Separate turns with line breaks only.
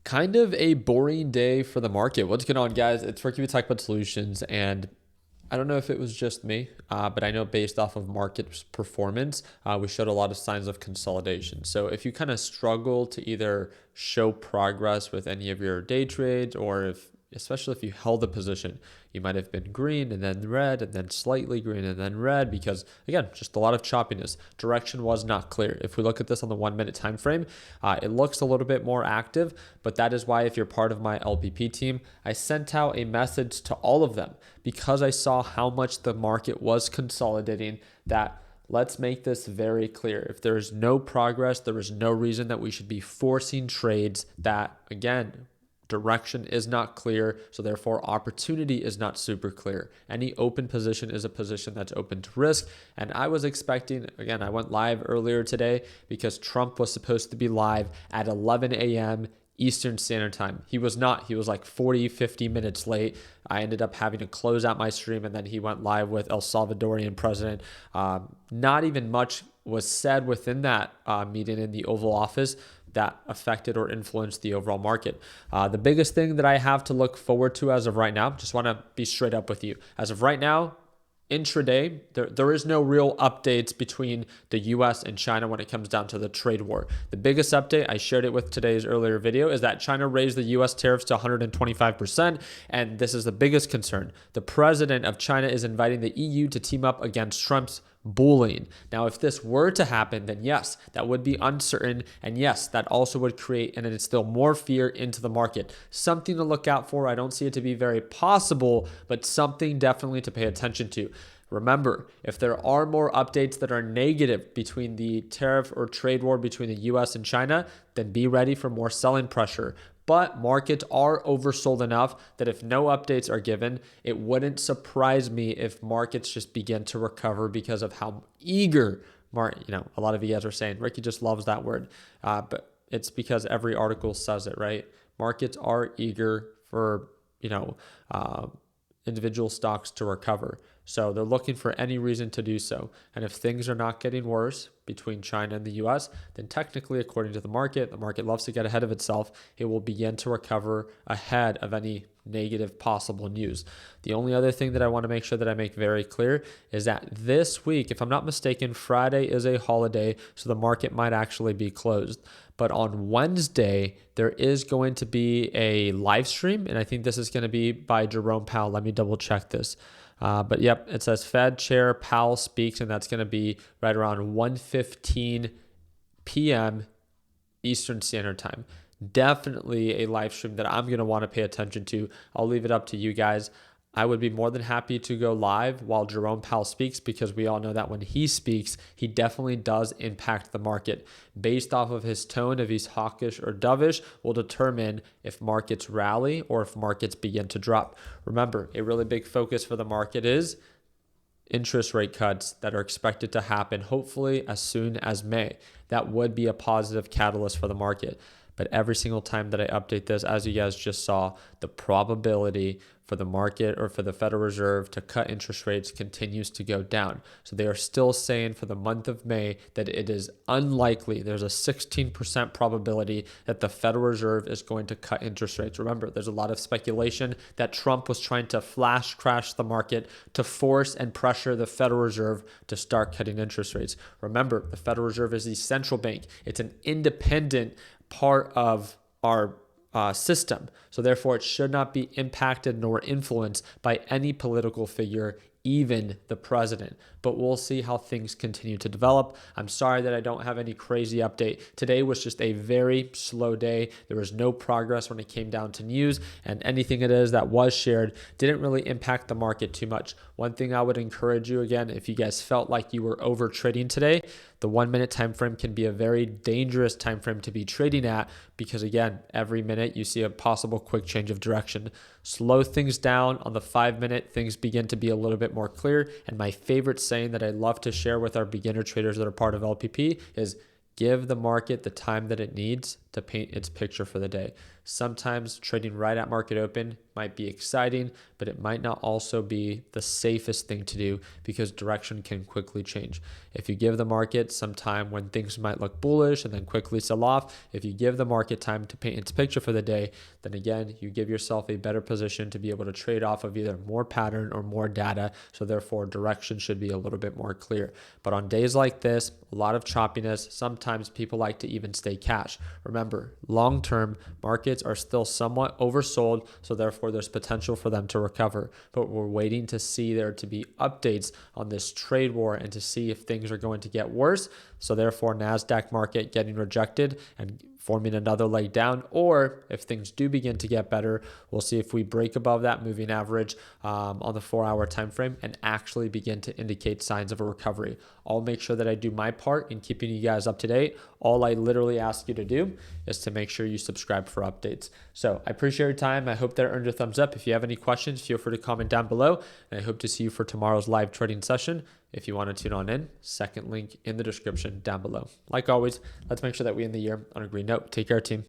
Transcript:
Kind of a boring day for the market. What's going on, guys? It's Ricky with Talk About Solutions, and I don't know if it was just me, but I know based off of market performance, we showed a lot of signs of consolidation. So if you kind of struggle to either show progress with any of your day trades, or especially if you held a position, you might have been green and then red and then slightly green and then red because, again, just a lot of choppiness. Direction was not clear. If we look at this on the 1 minute time frame, it looks a little bit more active, but that is why if you're part of my LPP team, I sent out a message to all of them because I saw how much the market was consolidating that let's make this very clear. If there is no progress, there is no reason that we should be forcing trades that, again, direction is not clear, so therefore opportunity is not super clear. Any open position is a position that's open to risk. And I was expecting, again, I went live earlier today because Trump was supposed to be live at 11 a.m. Eastern Standard Time. He was not. He was like 40, 50 minutes late. I ended up having to close out my stream, and then he went live with El Salvadorian president. Not even much was said within that meeting in the Oval Office that affected or influenced the overall market. The biggest thing that I have to look forward to as of right now, just want to be straight up with you. As of right now, intraday, there is no real updates between the US and China when it comes down to the trade war. The biggest update, I shared it with today's earlier video, is that China raised the US tariffs to 125%, and this is the biggest concern. The president of China is inviting the EU to team up against Trump's bullying. Now, if this were to happen, then yes, that would be uncertain. And yes, that also would create and instill more fear into the market. Something to look out for. I don't see it to be very possible, but something definitely to pay attention to. Remember, if there are more updates that are negative between the tariff or trade war between the US and China, then be ready for more selling pressure. But markets are oversold enough that if no updates are given, it wouldn't surprise me if markets just begin to recover because of how eager, a lot of you guys are saying, Ricky just loves that word. But it's because every article says it, right? Markets are eager for, individual stocks to recover. So they're looking for any reason to do so. And if things are not getting worse between China and the US, then technically, according to the market loves to get ahead of itself. It will begin to recover ahead of any negative possible news. The only other thing that I want to make sure that I make very clear is that this week, if I'm not mistaken, Friday is a holiday, so the market might actually be closed. But on Wednesday, there is going to be a live stream, and I think this is going to be by Jerome Powell. Let me double check this. But yep, it says Fed Chair Powell speaks, and that's going to be right around 1:15 p.m. Eastern Standard Time. Definitely a live stream that I'm going to want to pay attention to. I'll leave it up to you guys. I would be more than happy to go live while Jerome Powell speaks because we all know that when he speaks, he definitely does impact the market. Based off of his tone, if he's hawkish or dovish, will determine if markets rally or if markets begin to drop. Remember, a really big focus for the market is interest rate cuts that are expected to happen hopefully as soon as May. That would be a positive catalyst for the market. But every single time that I update this, as you guys just saw, the probability for the market or for the Federal Reserve to cut interest rates continues to go down. So they are still saying for the month of May that it is unlikely. There's a 16% probability that the Federal Reserve is going to cut interest rates. Remember, there's a lot of speculation that Trump was trying to flash crash the market to force and pressure the Federal Reserve to start cutting interest rates. Remember, the Federal Reserve is the central bank. It's an independent part of our system. So therefore, it should not be impacted nor influenced by any political figure, even the president. But we'll see how things continue to develop. I'm sorry that I don't have any crazy update. Today was just a very slow day. There was no progress when it came down to news, and anything it is that was shared didn't really impact the market too much. One thing I would encourage you, again, if you guys felt like you were over trading today, the 1 minute time frame can be a very dangerous time frame to be trading at because, again, every minute you see a possible quick change of direction. Slow things down on the 5 minute, things begin to be a little bit more clear. And my favorite saying that I love to share with our beginner traders that are part of LPP is give the market the time that it needs to paint its picture for the day. Sometimes trading right at market open might be exciting, but it might not also be the safest thing to do because direction can quickly change. If you give the market some time when things might look bullish and then quickly sell off, if you give the market time to paint its picture for the day, then again, you give yourself a better position to be able to trade off of either more pattern or more data. So therefore, direction should be a little bit more clear. But on days like this, a lot of choppiness, sometimes people like to even stay cash. Remember, long-term markets are still somewhat oversold, so therefore there's potential for them to recover. But we're waiting to see there to be updates on this trade war and to see if things are going to get worse. So therefore, NASDAQ market getting rejected and forming another leg down, or if things do begin to get better, we'll see if we break above that moving average on the 4-hour time frame and actually begin to indicate signs of a recovery. I'll make sure that I do my part in keeping you guys up to date. All I literally ask you to do is to make sure you subscribe for updates. So I appreciate your time. I hope that earned a thumbs up. If you have any questions, feel free to comment down below, and I hope to see you for tomorrow's live trading session. If you want to tune on in, second link in the description down below. Like always, let's make sure that we end the year on a green note. Take care, team.